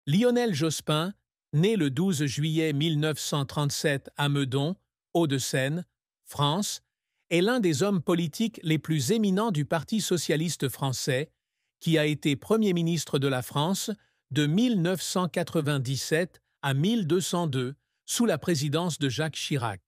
Lionel Jospin, né le 12 juillet 1937 à Meudon, Hauts-de-Seine, France, est l'un des hommes politiques les plus éminents du Parti socialiste français, qui a été Premier ministre de la France de 1997 à 1202 sous la présidence de Jacques Chirac.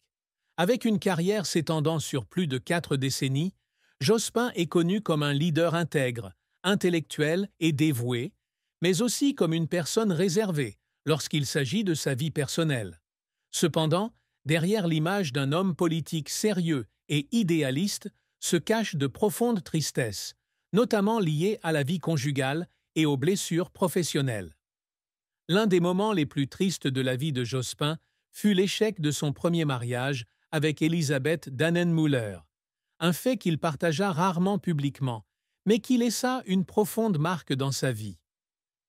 Avec une carrière s'étendant sur plus de 4 décennies, Jospin est connu comme un leader intègre, intellectuel et dévoué, mais aussi comme une personne réservée lorsqu'il s'agit de sa vie personnelle. Cependant, derrière l'image d'un homme politique sérieux et idéaliste se cache de profondes tristesses, notamment liées à la vie conjugale et aux blessures professionnelles. L'un des moments les plus tristes de la vie de Jospin fut l'échec de son premier mariage avec Elisabeth Dannenmüller, un fait qu'il partagea rarement publiquement, mais qui laissa une profonde marque dans sa vie.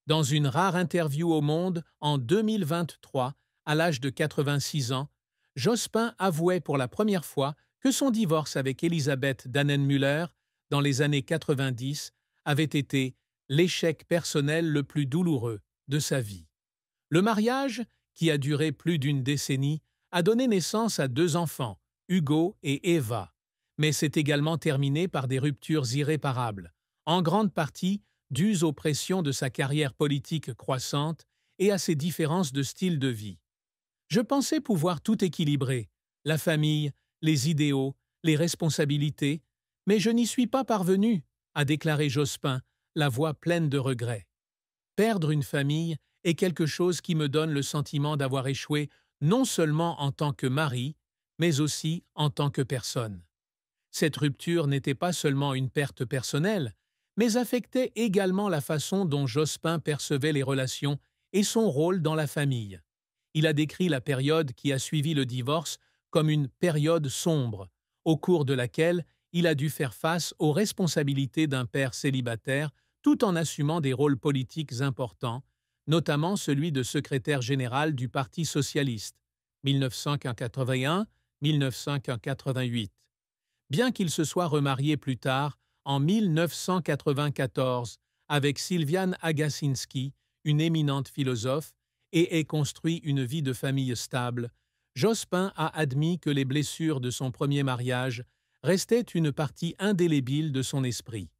Dans une rare interview au Monde en 2023, à l'âge de 86 ans, Jospin avouait pour la première fois que son divorce avec Elisabeth Dannenmüller dans les années 90 avait été l'échec personnel le plus douloureux de sa vie. Le mariage, qui a duré plus d'une décennie, a donné naissance à 2 enfants, Hugo et Eva, mais s'est également terminé par des ruptures irréparables, en grande partie dues aux pressions de sa carrière politique croissante et à ses différences de style de vie. Je pensais pouvoir tout équilibrer, la famille, les idéaux, les responsabilités, mais je n'y suis pas parvenu, a déclaré Jospin, la voix pleine de regrets. Perdre une famille est quelque chose qui me donne le sentiment d'avoir échoué non seulement en tant que mari, mais aussi en tant que personne. Cette rupture n'était pas seulement une perte personnelle, mais affectait également la façon dont Jospin percevait les relations et son rôle dans la famille. Il a décrit la période qui a suivi le divorce comme une période sombre, au cours de laquelle il a dû faire face aux responsabilités d'un père célibataire tout en assumant des rôles politiques importants, notamment celui de secrétaire général du Parti socialiste, 1981-1988. Bien qu'il se soit remarié plus tard, en 1994, avec Sylviane Agacinski, une éminente philosophe, et ait construit une vie de famille stable, Jospin a admis que les blessures de son premier mariage restaient une partie indélébile de son esprit.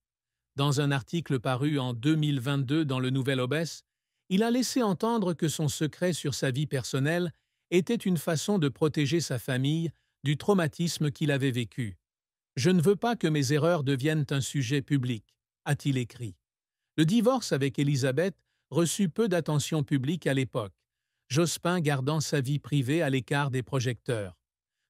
Dans un article paru en 2022 dans le Nouvel Obès, il a laissé entendre que son secret sur sa vie personnelle était une façon de protéger sa famille du traumatisme qu'il avait vécu. « Je ne veux pas que mes erreurs deviennent un sujet public », a-t-il écrit. Le divorce avec Elisabeth reçut peu d'attention publique à l'époque, Jospin gardant sa vie privée à l'écart des projecteurs.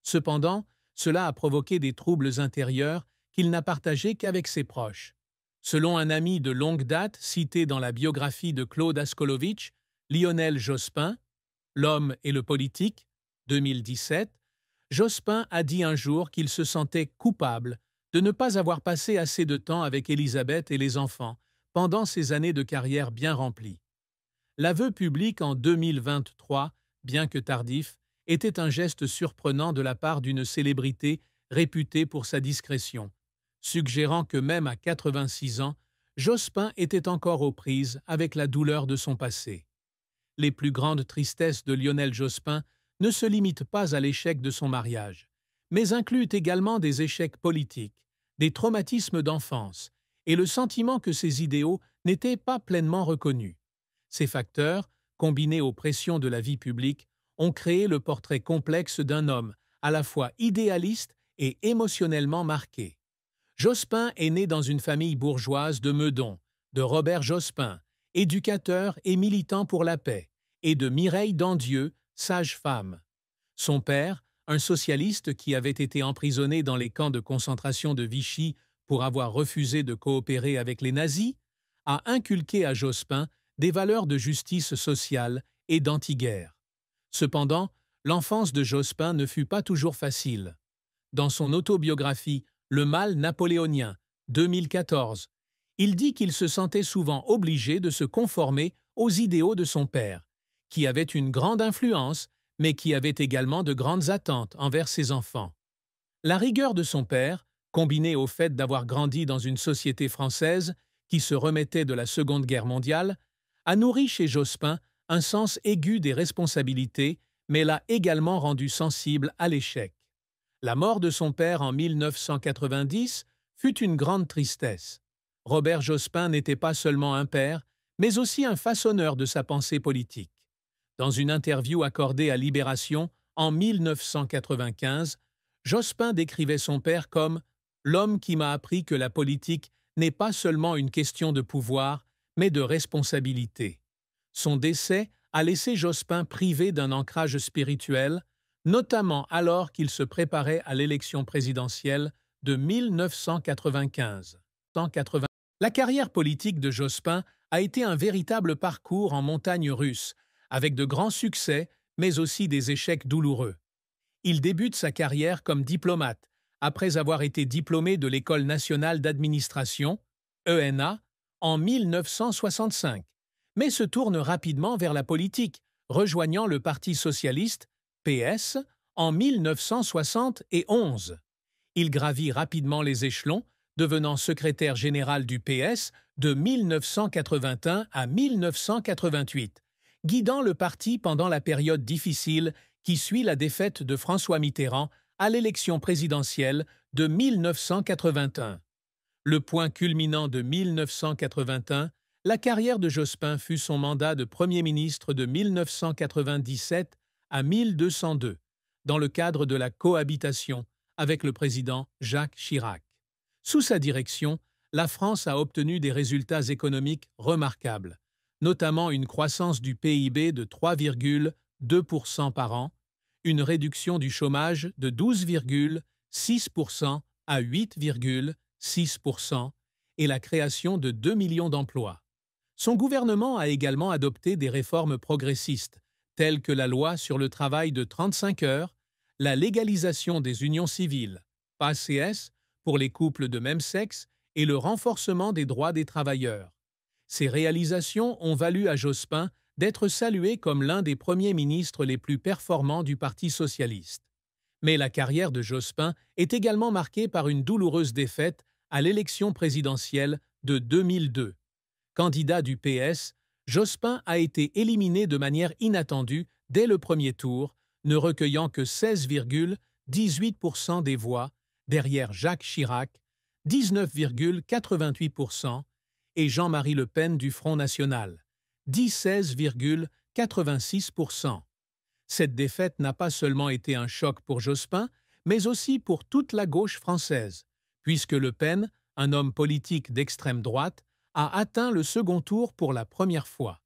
Cependant, cela a provoqué des troubles intérieurs qu'il n'a partagés qu'avec ses proches. Selon un ami de longue date cité dans la biographie de Claude Askolovitch, Lionel Jospin, L'homme et le politique, 2017, Jospin a dit un jour qu'il se sentait coupable de ne pas avoir passé assez de temps avec Elisabeth et les enfants pendant ces années de carrière bien remplies. L'aveu public en 2023, bien que tardif, était un geste surprenant de la part d'une célébrité réputée pour sa discrétion, suggérant que même à 86 ans, Jospin était encore aux prises avec la douleur de son passé. Les plus grandes tristesses de Lionel Jospin ne se limitent pas à l'échec de son mariage, mais incluent également des échecs politiques, des traumatismes d'enfance et le sentiment que ses idéaux n'étaient pas pleinement reconnus. Ces facteurs, combinés aux pressions de la vie publique, ont créé le portrait complexe d'un homme à la fois idéaliste et émotionnellement marqué. Jospin est né dans une famille bourgeoise de Meudon, de Robert Jospin, éducateur et militant pour la paix, et de Mireille Dandieu, sage-femme. Son père, un socialiste qui avait été emprisonné dans les camps de concentration de Vichy pour avoir refusé de coopérer avec les nazis, a inculqué à Jospin des valeurs de justice sociale et d'anti-guerre. Cependant, l'enfance de Jospin ne fut pas toujours facile. Dans son autobiographie « Le mal napoléonien » 2014, il dit qu'il se sentait souvent obligé de se conformer aux idéaux de son père, qui avait une grande influence, mais qui avait également de grandes attentes envers ses enfants. La rigueur de son père, combinée au fait d'avoir grandi dans une société française qui se remettait de la Seconde Guerre mondiale, a nourri chez Jospin un sens aigu des responsabilités, mais l'a également rendu sensible à l'échec. La mort de son père en 1990 fut une grande tristesse. Robert Jospin n'était pas seulement un père, mais aussi un façonneur de sa pensée politique. Dans une interview accordée à Libération en 1995, Jospin décrivait son père comme « l'homme qui m'a appris que la politique n'est pas seulement une question de pouvoir, mais de responsabilité ». Son décès a laissé Jospin privé d'un ancrage spirituel, notamment alors qu'il se préparait à l'élection présidentielle de 1995. La carrière politique de Jospin a été un véritable parcours en montagne russe, avec de grands succès, mais aussi des échecs douloureux. Il débute sa carrière comme diplomate, après avoir été diplômé de l'École nationale d'administration, ENA, en 1965, mais se tourne rapidement vers la politique, rejoignant le Parti socialiste, PS, en 1971. Il gravit rapidement les échelons, devenant secrétaire général du PS de 1981 à 1988, guidant le parti pendant la période difficile qui suit la défaite de François Mitterrand à l'élection présidentielle de 1981. Le point culminant de 1981, la carrière de Jospin fut son mandat de Premier ministre de 1997 à 1202, dans le cadre de la cohabitation avec le président Jacques Chirac. Sous sa direction, la France a obtenu des résultats économiques remarquables, notamment une croissance du PIB de 3,2% par an, une réduction du chômage de 12,6% à 8,6% et la création de 2 millions d'emplois. Son gouvernement a également adopté des réformes progressistes, telles que la loi sur le travail de 35 heures, la légalisation des unions civiles, PACS, pour les couples de même sexe et le renforcement des droits des travailleurs. Ces réalisations ont valu à Jospin d'être salué comme l'un des premiers ministres les plus performants du Parti socialiste. Mais la carrière de Jospin est également marquée par une douloureuse défaite à l'élection présidentielle de 2002. Candidat du PS, Jospin a été éliminé de manière inattendue dès le premier tour, ne recueillant que 16,18% des voix, derrière Jacques Chirac, 19,88%, et Jean-Marie Le Pen du Front National, 16,86%. Cette défaite n'a pas seulement été un choc pour Jospin, mais aussi pour toute la gauche française, puisque Le Pen, un homme politique d'extrême droite, a atteint le second tour pour la première fois.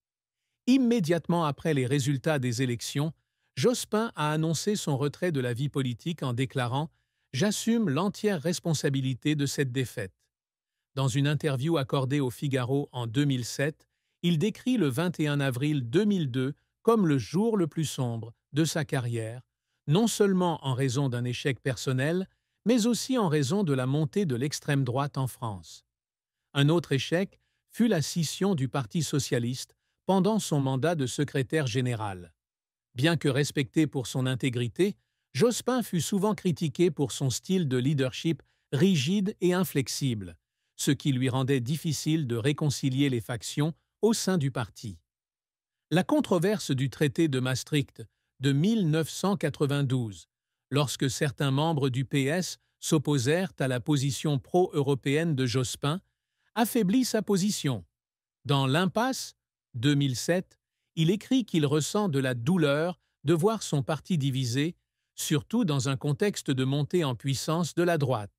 Immédiatement après les résultats des élections, Jospin a annoncé son retrait de la vie politique en déclarant « J'assume l'entière responsabilité de cette défaite ». Dans une interview accordée au Figaro en 2007, il décrit le 21 avril 2002 comme le jour le plus sombre de sa carrière, non seulement en raison d'un échec personnel, mais aussi en raison de la montée de l'extrême droite en France. Un autre échec fut la scission du Parti socialiste pendant son mandat de secrétaire général. Bien que respecté pour son intégrité, Jospin fut souvent critiqué pour son style de leadership rigide et inflexible, ce qui lui rendait difficile de réconcilier les factions au sein du parti. La controverse du traité de Maastricht de 1992, lorsque certains membres du PS s'opposèrent à la position pro-européenne de Jospin, affaiblit sa position. Dans l'Impasse, 2007, il écrit qu'il ressent de la douleur de voir son parti divisé, surtout dans un contexte de montée en puissance de la droite.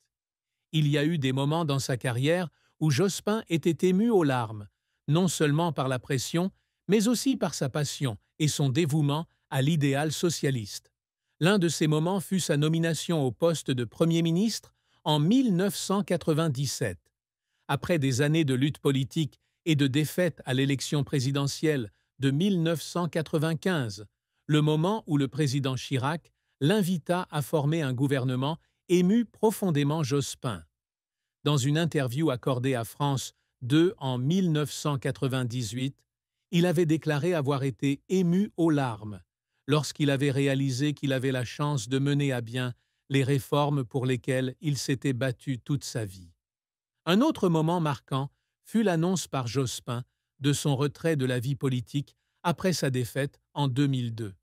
Il y a eu des moments dans sa carrière où Jospin était ému aux larmes, non seulement par la pression, mais aussi par sa passion et son dévouement à l'idéal socialiste. L'un de ces moments fut sa nomination au poste de Premier ministre en 1997. Après des années de lutte politique et de défaite à l'élection présidentielle de 1995, le moment où le président Chirac l'invita à former un gouvernement émut profondément Jospin. Dans une interview accordée à France 2 en 1998, il avait déclaré avoir été ému aux larmes lorsqu'il avait réalisé qu'il avait la chance de mener à bien les réformes pour lesquelles il s'était battu toute sa vie. Un autre moment marquant fut l'annonce par Jospin de son retrait de la vie politique après sa défaite en 2002.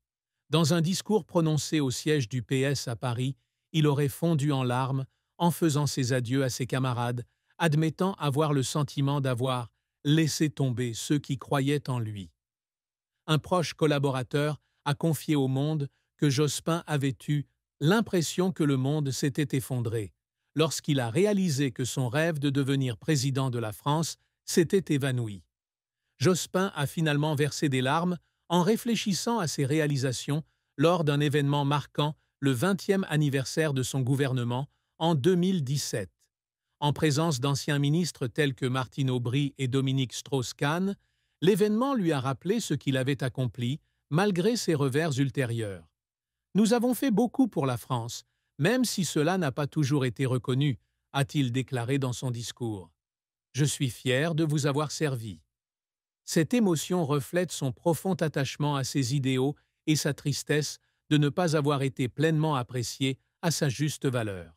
Dans un discours prononcé au siège du PS à Paris, il aurait fondu en larmes en faisant ses adieux à ses camarades, admettant avoir le sentiment d'avoir laissé tomber ceux qui croyaient en lui. Un proche collaborateur a confié au Monde que Jospin avait eu l'impression que le monde s'était effondré lorsqu'il a réalisé que son rêve de devenir président de la France s'était évanoui. Jospin a finalement versé des larmes en réfléchissant à ses réalisations lors d'un événement marquant le 20e anniversaire de son gouvernement en 2017. En présence d'anciens ministres tels que Martine Aubry et Dominique Strauss-Kahn, l'événement lui a rappelé ce qu'il avait accompli malgré ses revers ultérieurs. « Nous avons fait beaucoup pour la France, même si cela n'a pas toujours été reconnu », a-t-il déclaré dans son discours. « Je suis fier de vous avoir servi. » Cette émotion reflète son profond attachement à ses idéaux et sa tristesse de ne pas avoir été pleinement apprécié à sa juste valeur.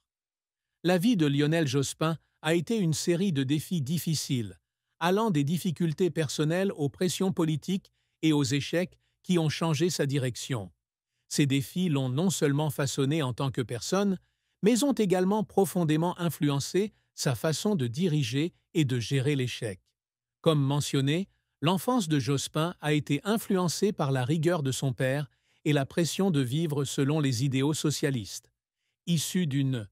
La vie de Lionel Jospin a été une série de défis difficiles, allant des difficultés personnelles aux pressions politiques et aux échecs qui ont changé sa direction. Ces défis l'ont non seulement façonné en tant que personne, mais ont également profondément influencé sa façon de diriger et de gérer l'échec. Comme mentionné, l'enfance de Jospin a été influencée par la rigueur de son père et la pression de vivre selon les idéaux socialistes. Issu d'une